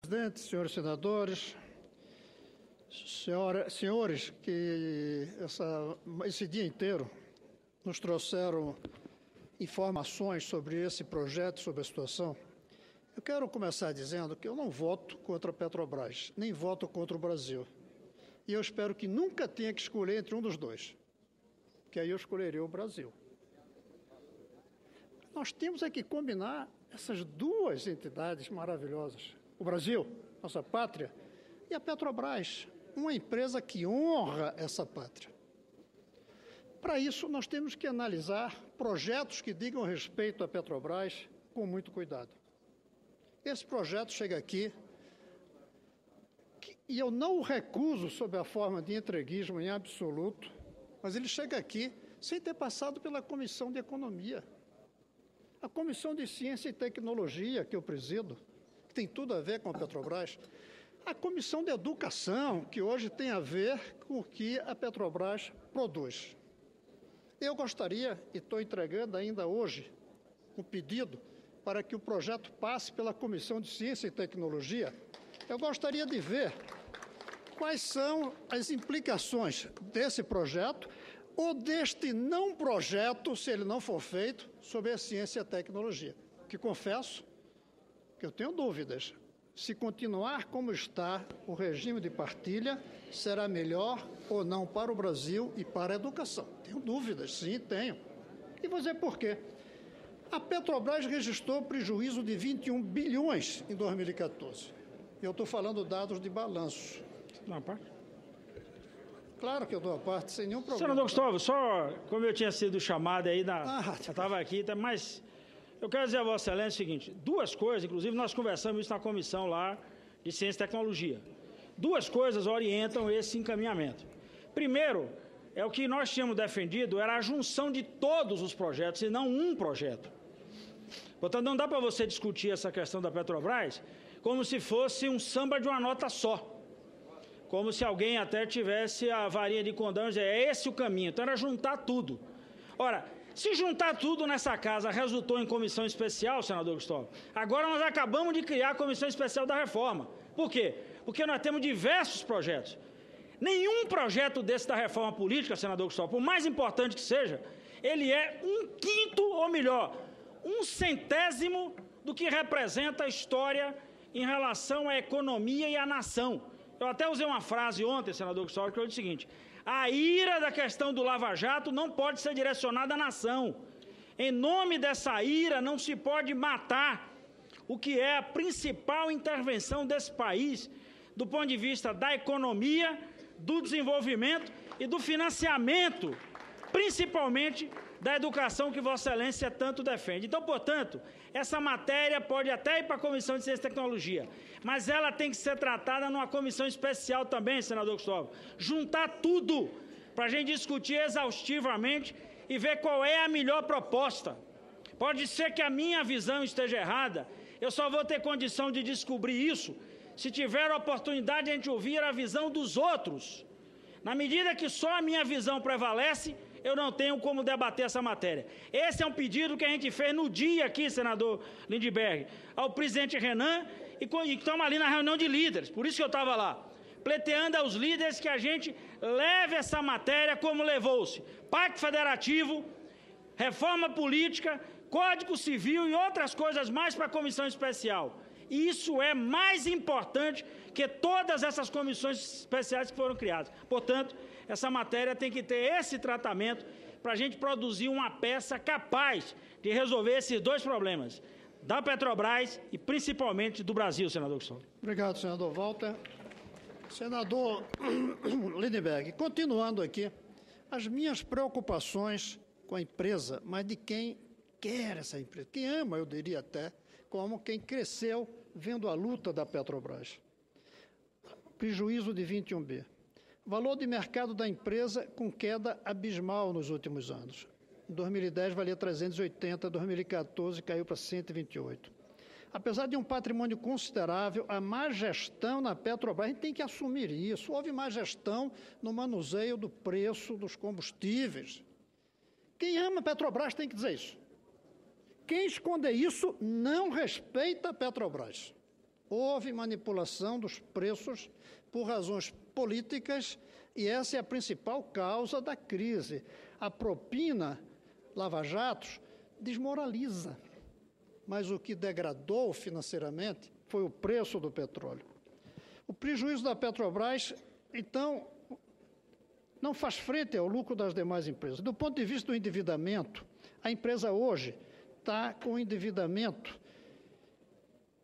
Presidente, senhores senadores, senhores que esse dia inteiro nos trouxeram informações sobre esse projeto, sobre a situação, eu quero começar dizendo que eu não voto contra a Petrobras, nem voto contra o Brasil. E eu espero que nunca tenha que escolher entre um dos dois, que aí eu escolheria o Brasil. Nós temos é que combinar essas duas entidades maravilhosas. O Brasil, nossa pátria, e a Petrobras, uma empresa que honra essa pátria. Para isso, nós temos que analisar projetos que digam respeito à Petrobras com muito cuidado. Esse projeto chega aqui, e eu não o recuso sob a forma de entreguismo em absoluto, mas ele chega aqui sem ter passado pela Comissão de Economia. A Comissão de Ciência e Tecnologia, que eu presido, que tem tudo a ver com a Petrobras, a Comissão de Educação, que hoje tem a ver com o que a Petrobras produz. Eu gostaria, e estou entregando ainda hoje, um pedido para que o projeto passe pela Comissão de Ciência e Tecnologia. Eu gostaria de ver quais são as implicações desse projeto ou deste não projeto, se ele não for feito, sobre a ciência e a tecnologia. Que confesso que eu tenho dúvidas. Se continuar como está o regime de partilha, será melhor ou não para o Brasil e para a educação. Tenho dúvidas, sim, tenho. E vou dizer por quê. A Petrobras registrou prejuízo de 21 bilhões em 2014. Eu estou falando dados de balanço. Não, parte. Claro que eu dou a parte, sem nenhum problema. Senador Gustavo, só como eu tinha sido chamado aí, eu estava aqui, mas eu quero dizer a Vossa Excelência o seguinte, duas coisas, inclusive nós conversamos isso na comissão lá de Ciência e Tecnologia. Duas coisas orientam esse encaminhamento. Primeiro, é o que nós tínhamos defendido, era a junção de todos os projetos, e não um projeto. Portanto, não dá para você discutir essa questão da Petrobras como se fosse um samba de uma nota só. Como se alguém até tivesse a varinha de condão e dizer, é esse o caminho. Então era juntar tudo. Ora, se juntar tudo nessa casa resultou em comissão especial, senador Gustavo, agora nós acabamos de criar a comissão especial da reforma. Por quê? Porque nós temos diversos projetos. Nenhum projeto desse da reforma política, senador Gustavo, por mais importante que seja, ele é 1/5, ou melhor, 1/100º do que representa a história em relação à economia e à nação. Eu até usei uma frase ontem, senador Gustavo, que eu disse o seguinte, a ira da questão do Lava Jato não pode ser direcionada à nação. Em nome dessa ira não se pode matar o que é a principal intervenção desse país do ponto de vista da economia, do desenvolvimento e do financiamento, principalmente da educação que Vossa Excelência tanto defende. Então, portanto, essa matéria pode até ir para a Comissão de Ciência e Tecnologia, mas ela tem que ser tratada numa comissão especial também, senador Gustavo. Juntar tudo para a gente discutir exaustivamente e ver qual é a melhor proposta. Pode ser que a minha visão esteja errada, eu só vou ter condição de descobrir isso se tiver a oportunidade de a gente ouvir a visão dos outros. Na medida que só a minha visão prevalece, eu não tenho como debater essa matéria. Esse é um pedido que a gente fez no dia aqui, senador Lindbergh, ao presidente Renan, e estamos ali na reunião de líderes, por isso que eu estava lá, pleiteando aos líderes que a gente leve essa matéria como levou-se. Pacto Federativo, reforma política, Código Civil e outras coisas mais para a comissão especial. E isso é mais importante que todas essas comissões especiais que foram criadas. Portanto, essa matéria tem que ter esse tratamento para a gente produzir uma peça capaz de resolver esses dois problemas, da Petrobras e principalmente do Brasil, senador Gustavo. Obrigado, senador Walter. Senador Lindbergh, continuando aqui, as minhas preocupações com a empresa, mas de quem quer essa empresa, quem ama, eu diria até, como quem cresceu vendo a luta da Petrobras. Prejuízo de 21 bi. Valor de mercado da empresa com queda abismal nos últimos anos. Em 2010 valia 380, em 2014 caiu para 128. Apesar de um patrimônio considerável, a má gestão na Petrobras, a gente tem que assumir isso. Houve má gestão no manuseio do preço dos combustíveis. Quem ama a Petrobras tem que dizer isso. Quem esconder isso não respeita a Petrobras. Houve manipulação dos preços por razões políticas e essa é a principal causa da crise. A propina lava-jatos desmoraliza, mas o que degradou financeiramente foi o preço do petróleo. O prejuízo da Petrobras, então, não faz frente ao lucro das demais empresas. Do ponto de vista do endividamento, a empresa hoje está com endividamento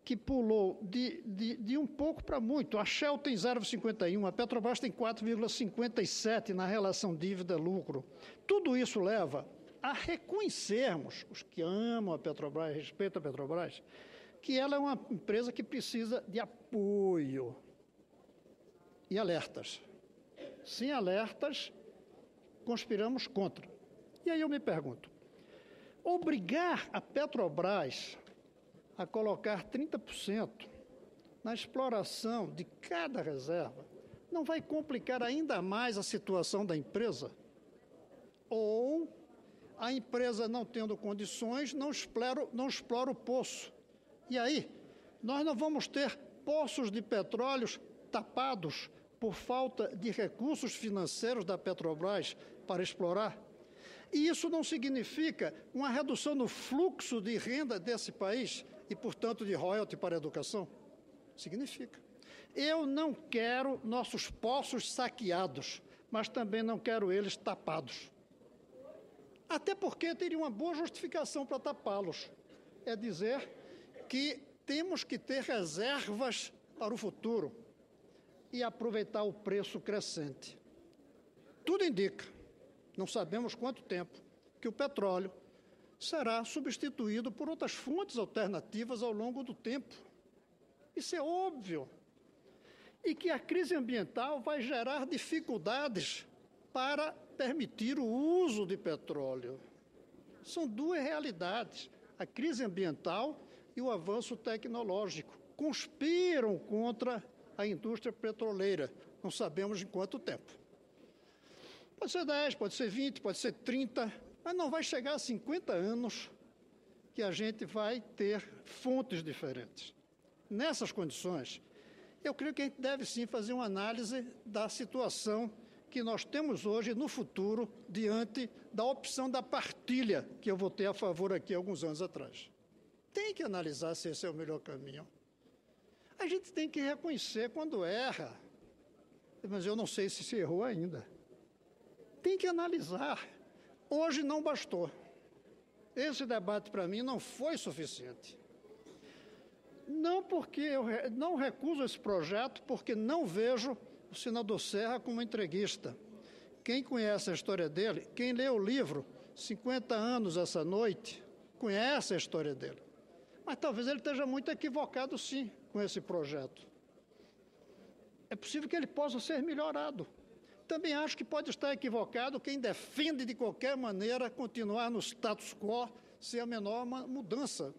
que pulou de um pouco para muito. A Shell tem 0,51, a Petrobras tem 4,57 na relação dívida-lucro. Tudo isso leva a reconhecermos, os que amam a Petrobras, respeitam a Petrobras, que ela é uma empresa que precisa de apoio e alertas. Sem alertas, conspiramos contra. E aí eu me pergunto, obrigar a Petrobras a colocar 30% na exploração de cada reserva não vai complicar ainda mais a situação da empresa? Ou a empresa, não tendo condições, não explora o poço. E aí, nós não vamos ter poços de petróleo tapados por falta de recursos financeiros da Petrobras para explorar? E isso não significa uma redução no fluxo de renda desse país e, portanto, de royalty para a educação? Significa. Eu não quero nossos poços saqueados, mas também não quero eles tapados. Até porque teria uma boa justificação para tapá-los. É dizer que temos que ter reservas para o futuro e aproveitar o preço crescente. Tudo indica, não sabemos quanto tempo, que o petróleo será substituído por outras fontes alternativas ao longo do tempo. Isso é óbvio. E que a crise ambiental vai gerar dificuldades para permitir o uso de petróleo. São duas realidades. A crise ambiental e o avanço tecnológico conspiram contra a indústria petroleira. Não sabemos em quanto tempo. Pode ser 10, pode ser 20, pode ser 30, mas não vai chegar a 50 anos que a gente vai ter fontes diferentes. Nessas condições, eu creio que a gente deve sim fazer uma análise da situação que nós temos hoje no futuro diante da opção da partilha que eu votei a favor aqui alguns anos atrás. Tem que analisar se esse é o melhor caminho. A gente tem que reconhecer quando erra, mas eu não sei se errou ainda. Tem que analisar. Hoje não bastou. Esse debate, para mim, não foi suficiente. Não porque eu não recuso esse projeto, porque não vejo o senador Serra como entreguista. Quem conhece a história dele, quem lê o livro 50 anos essa noite, conhece a história dele. Mas talvez ele esteja muito equivocado, sim, com esse projeto. É possível que ele possa ser melhorado. Também acho que pode estar equivocado quem defende de qualquer maneira continuar no status quo sem a menor mudança,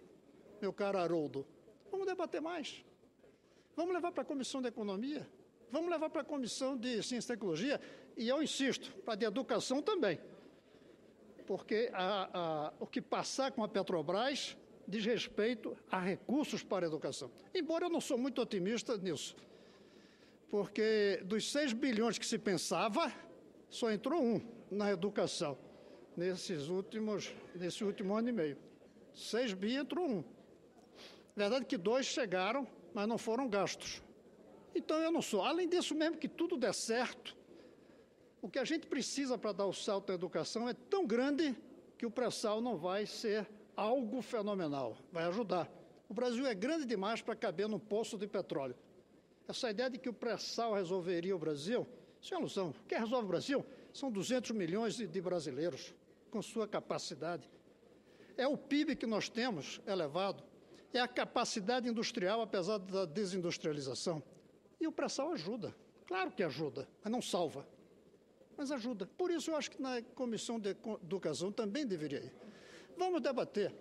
meu caro Haroldo. Vamos debater mais. Vamos levar para a Comissão de Economia. Vamos levar para a Comissão de Ciência e Tecnologia. E eu insisto, para a de Educação também. Porque o que passar com a Petrobras diz respeito a recursos para a educação. Embora eu não sou muito otimista nisso. Porque dos 6 bilhões que se pensava, só entrou 1 na educação, nesse último ano e meio. 6 bi entrou 1. Verdade que 2 chegaram, mas não foram gastos. Então eu não sou. Além disso, mesmo que tudo der certo, o que a gente precisa para dar o salto à educação é tão grande que o pré-sal não vai ser algo fenomenal, vai ajudar. O Brasil é grande demais para caber num poço de petróleo. Essa ideia de que o pré-sal resolveria o Brasil, isso é ilusão. Quem resolve o Brasil são 200 milhões de brasileiros, com sua capacidade. É o PIB que nós temos elevado, é a capacidade industrial, apesar da desindustrialização. E o pré-sal ajuda, claro que ajuda, mas não salva, mas ajuda. Por isso eu acho que na Comissão de Educação também deveria ir. Vamos debater.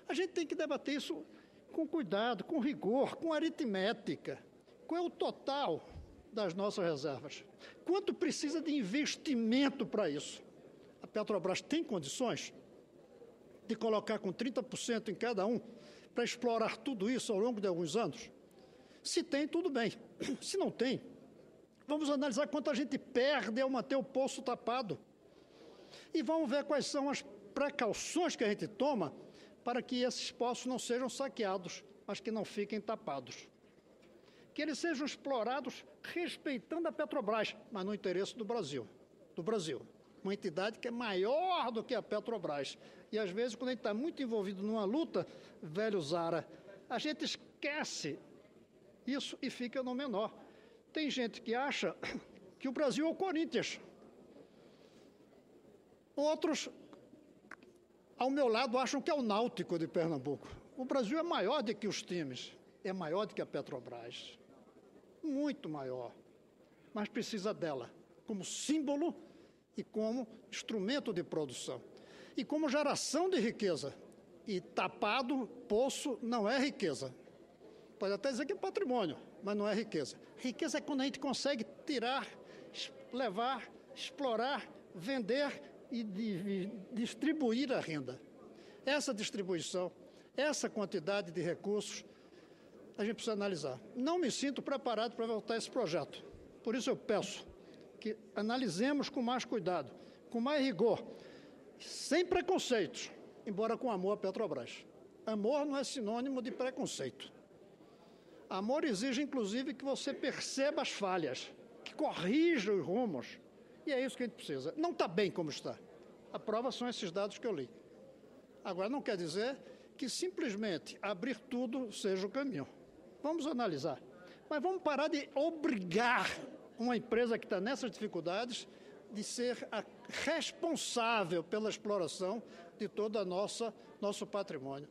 A gente tem que debater isso com cuidado, com rigor, com aritmética. Qual é o total das nossas reservas? Quanto precisa de investimento para isso? A Petrobras tem condições de colocar com 30% em cada um para explorar tudo isso ao longo de alguns anos? Se tem, tudo bem. Se não tem, vamos analisar quanto a gente perde ao manter o poço tapado. E vamos ver quais são as precauções que a gente toma para que esses poços não sejam saqueados, mas que não fiquem tapados. Que eles sejam explorados respeitando a Petrobras, mas no interesse do Brasil. Uma entidade que é maior do que a Petrobras. E, às vezes, quando a gente está muito envolvido numa luta, velho Zara, a gente esquece isso e fica no menor. Tem gente que acha que o Brasil é o Corinthians. Outros, ao meu lado, acham que é o Náutico de Pernambuco. O Brasil é maior do que os times, é maior do que a Petrobras. Muito maior. Mas precisa dela como símbolo e como instrumento de produção. E como geração de riqueza. E tapado, poço, não é riqueza. Pode até dizer que é patrimônio, mas não é riqueza. Riqueza é quando a gente consegue tirar, levar, explorar, vender e distribuir a renda. Essa distribuição, essa quantidade de recursos, a gente precisa analisar. Não me sinto preparado para votar esse projeto. Por isso eu peço que analisemos com mais cuidado, com mais rigor, sem preconceitos, embora com amor à Petrobras. Amor não é sinônimo de preconceito. Amor exige, inclusive, que você perceba as falhas, que corrija os rumos. E é isso que a gente precisa. Não está bem como está. A prova são esses dados que eu li. Agora, não quer dizer que simplesmente abrir tudo seja o caminho. Vamos analisar. Mas vamos parar de obrigar uma empresa que está nessas dificuldades de ser a responsável pela exploração de todo o nosso patrimônio.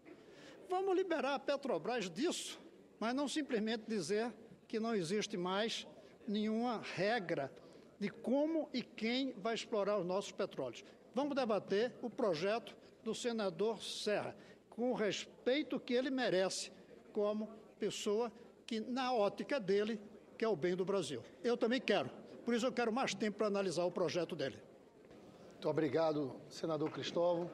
Vamos liberar a Petrobras disso, mas não simplesmente dizer que não existe mais nenhuma regra de como e quem vai explorar os nossos petróleos. Vamos debater o projeto do senador Serra, com o respeito que ele merece como pessoa que, na ótica dele, quer o bem do Brasil. Eu também quero. Por isso eu quero mais tempo para analisar o projeto dele. Muito obrigado, senador Cristóvão.